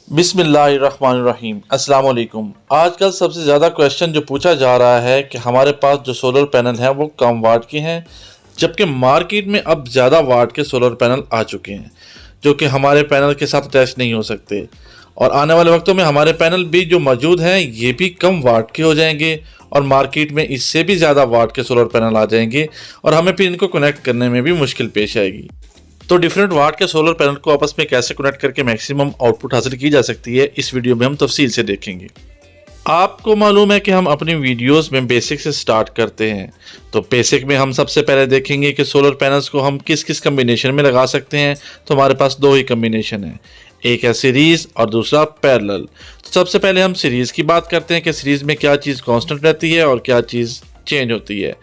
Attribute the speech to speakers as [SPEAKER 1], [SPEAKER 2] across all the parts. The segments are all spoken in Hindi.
[SPEAKER 1] बिस्मिल्लाहिर्रहमानिर्रहीम अस्सलाम वालेकुम। आजकल सबसे ज़्यादा क्वेश्चन जो पूछा जा रहा है कि हमारे पास जो सोलर पैनल हैं वो कम वाट के हैं, जबकि मार्केट में अब ज़्यादा वाट के सोलर पैनल आ चुके हैं जो कि हमारे पैनल के साथ अटैच नहीं हो सकते। और आने वाले वक्तों में हमारे पैनल भी जो मौजूद हैं ये भी कम वाट के हो जाएंगे और मार्केट में इससे भी ज़्यादा वाट के सोलर पैनल आ जाएंगे और हमें फिर इनको कनेक्ट करने में भी मुश्किल पेश आएगी। तो डिफरेंट वाट के सोलर पैनल को आपस में कैसे कनेक्ट करके मैक्सिमम आउटपुट हासिल की जा सकती है, इस वीडियो में हम तफसील से देखेंगे। आपको मालूम है कि हम अपनी वीडियोस में बेसिक से स्टार्ट करते हैं, तो बेसिक में हम सबसे पहले देखेंगे कि सोलर पैनल्स को हम किस किस कम्बिनेशन में लगा सकते हैं। तो हमारे पास दो ही कम्बिनेशन है, एक है सीरीज़ और दूसरा पैरेलल। तो सबसे पहले हम सीरीज़ की बात करते हैं कि सीरीज़ में क्या चीज़ कांस्टेंट रहती है और क्या चीज़ चेंज होती है,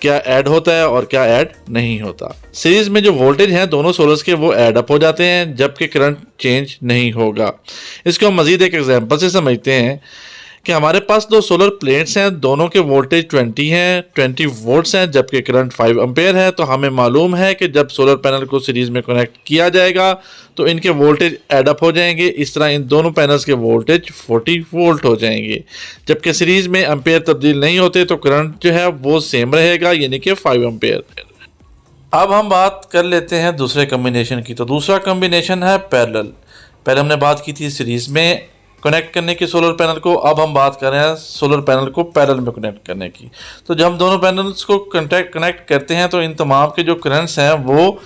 [SPEAKER 1] क्या ऐड होता है और क्या ऐड नहीं होता। सीरीज में जो वोल्टेज हैं दोनों सोलर्स के वो ऐड अप हो जाते हैं, जबकि करंट चेंज नहीं होगा। इसको हम मजीद एक एग्जांपल से समझते हैं कि हमारे पास दो सोलर प्लेट्स हैं, दोनों के वोल्टेज 20 हैं, 20 वोल्ट्स हैं, जबकि करंट 5 एम्पेयर है। तो हमें मालूम है कि जब सोलर पैनल को सीरीज में कनेक्ट किया जाएगा तो इनके वोल्टेज ऐड अप हो जाएंगे। इस तरह इन दोनों पैनल्स के वोल्टेज 40 वोल्ट हो जाएंगे। जबकि सीरीज में एम्पेयर तब्दील नहीं होते तो करंट जो है वो सेम रहेगा, यानी कि 5 एम्पेयर। अब हम बात कर लेते हैं दूसरे कम्बिनेशन की। तो दूसरा कम्बिनेशन है पैरेलल। पहले हमने बात की थी सीरीज में कनेक्ट करने की सोलर पैनल को, अब हम बात कर रहे हैं सोलर पैनल को पैरेलल में कनेक्ट करने की। तो जब हम दोनों पैनल्स को कनेक्ट करते हैं तो इन तमाम के जो करंट्स हैं वो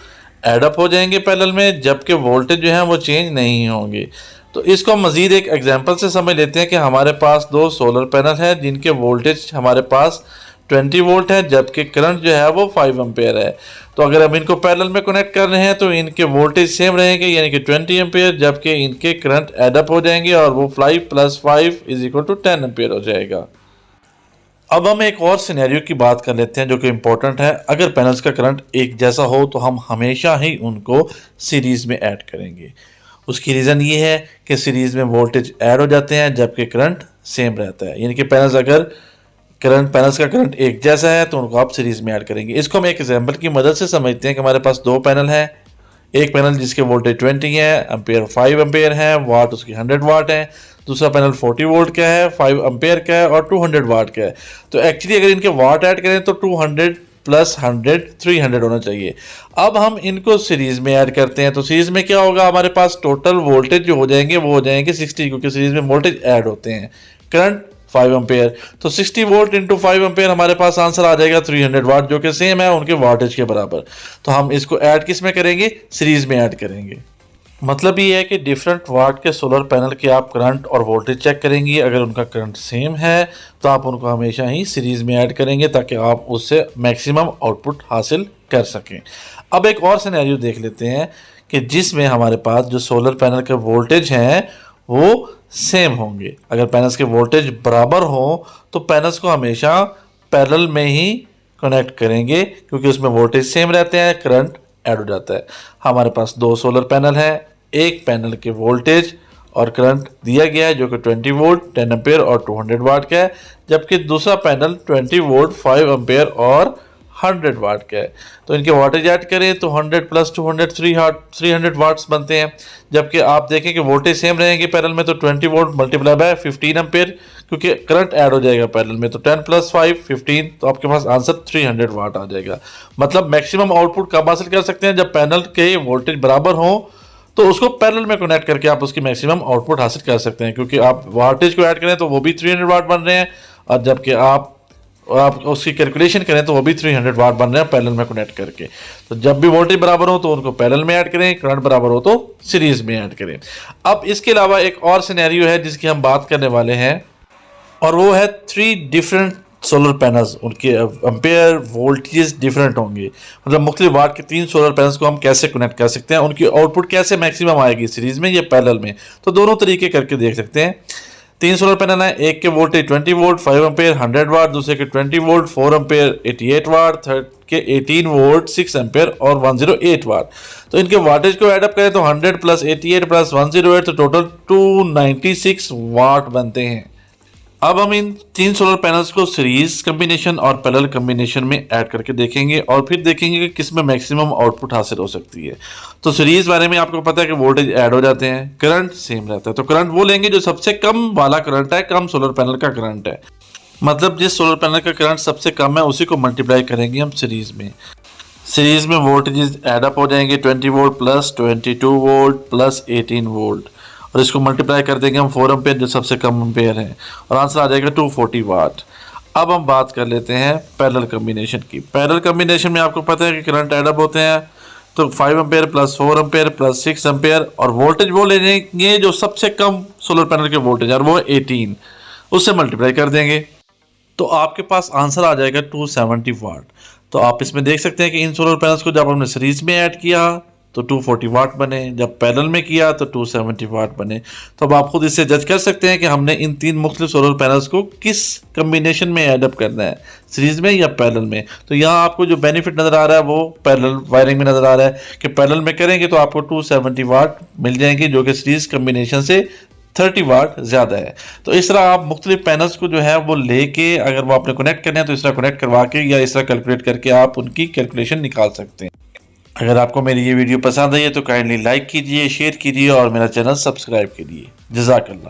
[SPEAKER 1] ऐड अप हो जाएंगे पैरेलल में, जबकि वोल्टेज जो है वो चेंज नहीं होंगे। तो इसको हम मज़ीद एक एग्जांपल से समझ लेते हैं कि हमारे पास दो सोलर पैनल हैं जिनके वोल्टेज हमारे पास 20 वोल्ट है, जबकि करंट जो है वो 5 एम्पेयर है। तो अगर हम इनको पैरेलल में कनेक्ट कर रहे हैं तो इनके वोल्टेज सेम रहेंगे, यानी कि 20 एम्पेयर, जबकि इनके करंट ऐड अप हो जाएंगे और वो 5 + 5 = 10 एम्पेयर हो जाएगा। अब हम एक और सिनेरियो की बात कर लेते हैं जो कि इम्पोर्टेंट है। अगर पैनल्स का करंट एक जैसा हो तो हम हमेशा ही उनको सीरीज़ में ऐड करेंगे। उसकी रीज़न ये है कि सीरीज़ में वोल्टेज ऐड हो जाते हैं जबकि करंट सेम रहता है, यानी कि पैनल्स का करंट एक जैसा है तो उनको आप सीरीज़ में ऐड करेंगे। इसको हम एक एग्जांपल की मदद से समझते हैं कि हमारे पास दो पैनल हैं, एक पैनल जिसके वोल्टेज 20 है, एम्पेयर 5 एम्पेयर है, वाट उसकी 100 वाट है। दूसरा पैनल 40 वोल्ट का है, 5 एम्पेयर का है और 200 वाट का है। तो एक्चुअली अगर इनके वाट ऐड करें तो 200 + 100 300 होना चाहिए। अब हम इनको सीरीज़ में ऐड करते हैं तो सीरीज़ में क्या होगा, हमारे पास टोटल वोल्टेज जो हो जाएंगे वो हो जाएंगे 60, क्योंकि सीरीज़ में वोल्टेज ऐड होते हैं। करंट 5 एम्पेयर, तो 60 वोल्ट × 5 एम्पेयर हमारे पास आंसर आ जाएगा 300 वाट, जो कि सेम है उनके वाटेज के बराबर। तो हम इसको ऐड किस में करेंगे, सीरीज़ में ऐड करेंगे। मतलब ये है कि डिफरेंट वाट के सोलर पैनल के आप करंट और वोल्टेज चेक करेंगे। अगर उनका करंट सेम है तो आप उनको हमेशा ही सीरीज़ में ऐड करेंगे ताकि आप उससे मैक्सिमम आउटपुट हासिल कर सकें। अब एक और सिनेरियो देख लेते हैं कि जिसमें हमारे पास जो सोलर पैनल के वोल्टेज हैं वो सेम होंगे। अगर पैनल्स के वोल्टेज बराबर हों तो पैनल्स को हमेशा पैरेलल में ही कनेक्ट करेंगे, क्योंकि उसमें वोल्टेज सेम रहते हैं, करंट ऐड हो जाता है। हमारे पास दो सोलर पैनल हैं, एक पैनल के वोल्टेज और करंट दिया गया है जो कि 20 वोल्ट 10 एम्पेयर और 200 वाट का है, जबकि दूसरा पैनल 20 वोल्ट 5 एम्पेयर और 100 वाट का है। तो इनके वाटेज ऐड करें तो 100 + 200 300 वाट्स बनते हैं। जबकि आप देखें कि वोल्टेज सेम रहेंगे पैरेलल में, तो 20 वोल्ट × 15 एम्पेयर, क्योंकि करंट ऐड हो जाएगा पैरेलल में, तो 10 + 5 15, तो आपके पास आंसर 300 वाट आ जाएगा। मतलब मैक्सिमम आउटपुट कब हासिल कर सकते हैं, जब पैनल के वोल्टेज बराबर हों तो उसको पैरेलल में कनेक्ट करके आप उसकी मैक्सिमम आउटपुट हासिल कर सकते हैं, क्योंकि आप वोल्टेज को ऐड करें तो वो भी 300 वाट बन रहे हैं और जबकि आप उसकी कैलकुलेशन करें तो वो भी 300 वाट बन रहे हैं पैरेलल में कनेक्ट करके। तो जब भी वोल्टेज बराबर हो तो उनको पैरेलल में ऐड करें, करंट बराबर हो तो सीरीज में ऐड करें। अब इसके अलावा एक और सिनेरियो है जिसकी हम बात करने वाले हैं और वो है 3 डिफरेंट सोलर पैनल्स। उनके एम्पेयर वोल्टेज डिफरेंट होंगे, मतलब मुख्तलिफ वाट के 3 सोलर पैनल्स को हम कैसे कनेक्ट कर सकते हैं, उनकी आउटपुट कैसे मैक्सिमम आएगी सीरीज में या पैरेलल में। तो दोनों तरीके करके देख सकते हैं। 3 सोलर पैनल है, एक के वोल्टेज 20 वोल्ट 5 एम्पेयर 100 वाट, दूसरे के 20 वोल्ट 4 एम्पेयर 88 वाट, थर्ड के 18 वोल्ट 6 एम्पेयर और 108 वाट। तो इनके वाटेज को ऐडअप करें तो 100 + 88 + 108 तो टोटल 296 वाट बनते हैं। अब हम इन 3 सोलर पैनल्स को सीरीज कम्बिनेशन और पैरेलल कम्बिनेशन में ऐड करके देखेंगे और फिर देखेंगे कि किस में मैक्सिमम आउटपुट हासिल हो सकती है। तो सीरीज बारे में आपको पता है कि वोल्टेज ऐड हो जाते हैं, करंट सेम रहता है। तो करंट वो लेंगे जो सबसे कम वाला करंट है, कम सोलर पैनल का करंट है, मतलब जिस सोलर पैनल का करंट सबसे कम है उसी को मल्टीप्लाई करेंगे हम सीरीज में। सीरीज में वोल्टेजेस ऐडअप हो जाएंगे 20 volt plus 22 volt plus 18 volt, और इसको मल्टीप्लाई कर देंगे हम 4 एम्पेयर जो सबसे कम एम्पेयर है, और आंसर आ जाएगा 240 वाट। अब हम बात कर लेते हैं पैरेलल कम्बिनेशन की। पैरेलल कम्बिनेशन में आपको पता है कि करंट ऐडअप होते हैं, तो 5 ampere plus 4 ampere plus 6 ampere, और वोल्टेज वो ले लेंगे जो सबसे कम सोलर पैनल के वोल्टेज और वो 18, उससे मल्टीप्लाई कर देंगे तो आपके पास आंसर आ जाएगा 270 वाट। तो आप इसमें देख सकते हैं कि इन सोलर पैनल्स को जब हमने सीरीज में ऐड किया तो 240 वाट बने, जब पैरेलल में किया तो 270 वाट बने। तो अब आप खुद इससे जज कर सकते हैं कि हमने इन 3 मुख्तलिफ सोलर पैनल्स को किस कम्बिनेशन में ऐडअप करना है, सीरीज में या पैरेलल में। तो यहाँ आपको जो बेनिफिट नज़र आ रहा है वो पैरेलल वायरिंग में नज़र आ रहा है कि पैरेलल में करेंगे तो आपको 270 वाट मिल जाएंगे, जो कि सीरीज कम्बिनेशन से 30 वाट ज़्यादा है। तो इस तरह आप मुख्तलिफ पैनल्स को जो है वो लेके, अगर वो आपने कनेक्ट करने हैं तो इस तरह कनेक्ट करवा के या इस तरह कैलकुलेट करके आप उनकी कैलकुलेशन निकाल सकते हैं। अगर आपको मेरी ये वीडियो पसंद आई है तो काइंडली लाइक कीजिए, शेयर कीजिए और मेरा चैनल सब्सक्राइब कीजिए। जज़ाकल्लाह।